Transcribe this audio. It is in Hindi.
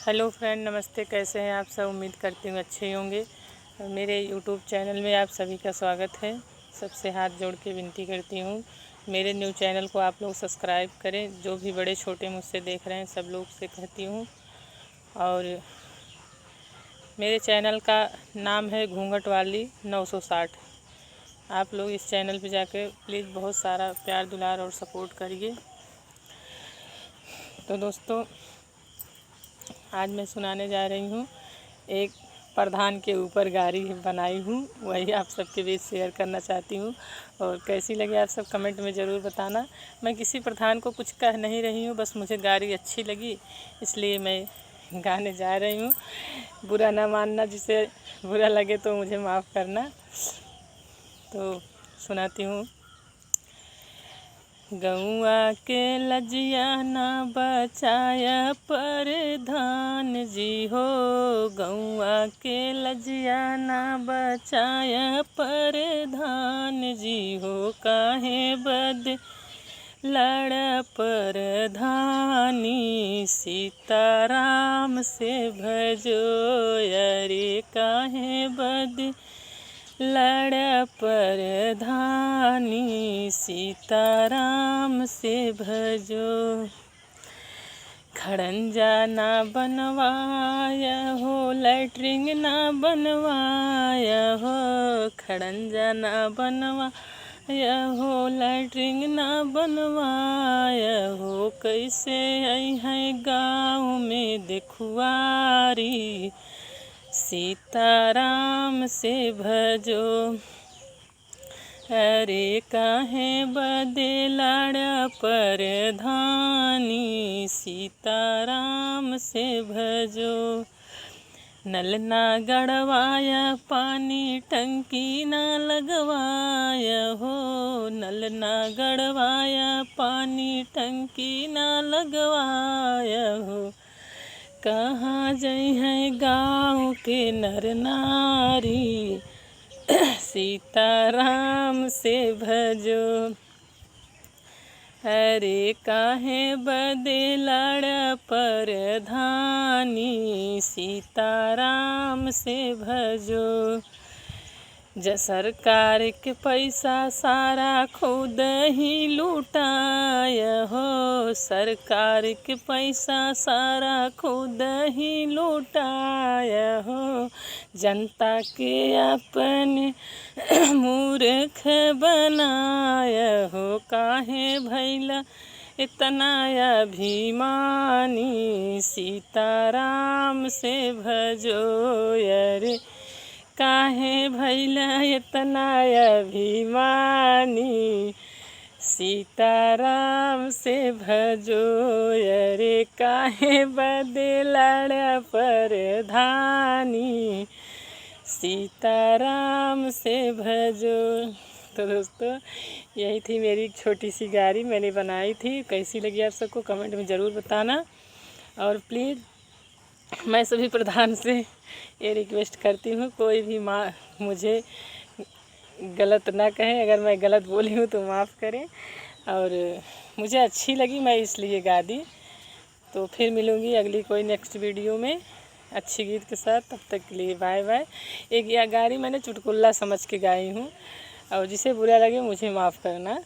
हेलो फ्रेंड, नमस्ते। कैसे हैं आप सब? उम्मीद करती हूँ अच्छे होंगे। मेरे यूट्यूब चैनल में आप सभी का स्वागत है। सबसे हाथ जोड़ के विनती करती हूँ, मेरे न्यू चैनल को आप लोग सब्सक्राइब करें। जो भी बड़े छोटे मुझसे देख रहे हैं सब लोग से कहती हूँ। और मेरे चैनल का नाम है घूंघट वाली 960। आप लोग इस चैनल पे जाकर प्लीज़ बहुत सारा प्यार दुलार और सपोर्ट करिए। तो दोस्तों, आज मैं सुनाने जा रही हूँ, एक प्रधान के ऊपर गारी बनाई हूँ, वही आप सबके बीच शेयर करना चाहती हूँ। और कैसी लगी आप सब कमेंट में ज़रूर बताना। मैं किसी प्रधान को कुछ कह नहीं रही हूँ, बस मुझे गारी अच्छी लगी इसलिए मैं गाने जा रही हूँ। बुरा ना मानना, जिसे बुरा लगे तो मुझे माफ़ करना। तो सुनाती हूँ। गौआ के लजिया ना बचाया प्रधान जी हो, गौआ के लजिया ना बचाया प्रधान जी हो। काहे बद लड़ प्रधानी, सीताराम से भजो। अरे काहे बद लड़ प्रधानी, सीताराम से भजो। खड़ंजा ना बनवाया हो, लैट्रिन ना बनवाया हो। खड़ंजा ना बनवाया हो, लैट्रिन ना बनवाया हो। कैसे आई है गाँव में देखुआरी, सीताराम से भजो। अरे काहे बदे लड़ प्रधानी, सीताराम से भजो। नल ना गड़वाया, पानी टंकी ना लगवाया हो। नल ना गड़वाया, पानी टंकी ना लगवाया हो। कहाँ जई है गाँव के नर नारी, सीताराम से भजो। अरे काहे बदे लड़ प्रधानी, सीताराम से भजो। सरकार के पैसा सारा खुद ही लुटाया हो। सरकार के पैसा सारा खुद ही लुटाया हो। जनता के अपने मूर्ख बनाया हो। काहे भैला इतना अभिमानी, सीताराम से भजो। अरे काहे भैला इतना अभिमानी, सीताराम से भजो। अरे काहे बदे लड़ प्रधानी, सीताराम से भजो। तो दोस्तों, यही थी मेरी छोटी सी गारी, मैंने बनाई थी। कैसी लगी आप सबको कमेंट में ज़रूर बताना। और प्लीज़ मैं सभी प्रधान से ये रिक्वेस्ट करती हूँ, कोई भी माँ मुझे गलत ना कहें। अगर मैं गलत बोली हूँ तो माफ़ करें। और मुझे अच्छी लगी, मैं इसलिए गा दी। तो फिर मिलूँगी अगली कोई नेक्स्ट वीडियो में अच्छी गीत के साथ। तब तक के लिए बाय बाय। एक यह गारी मैंने चुटकुल्ला समझ के गाई हूँ, और जिसे बुरा लगे मुझे माफ़ करना।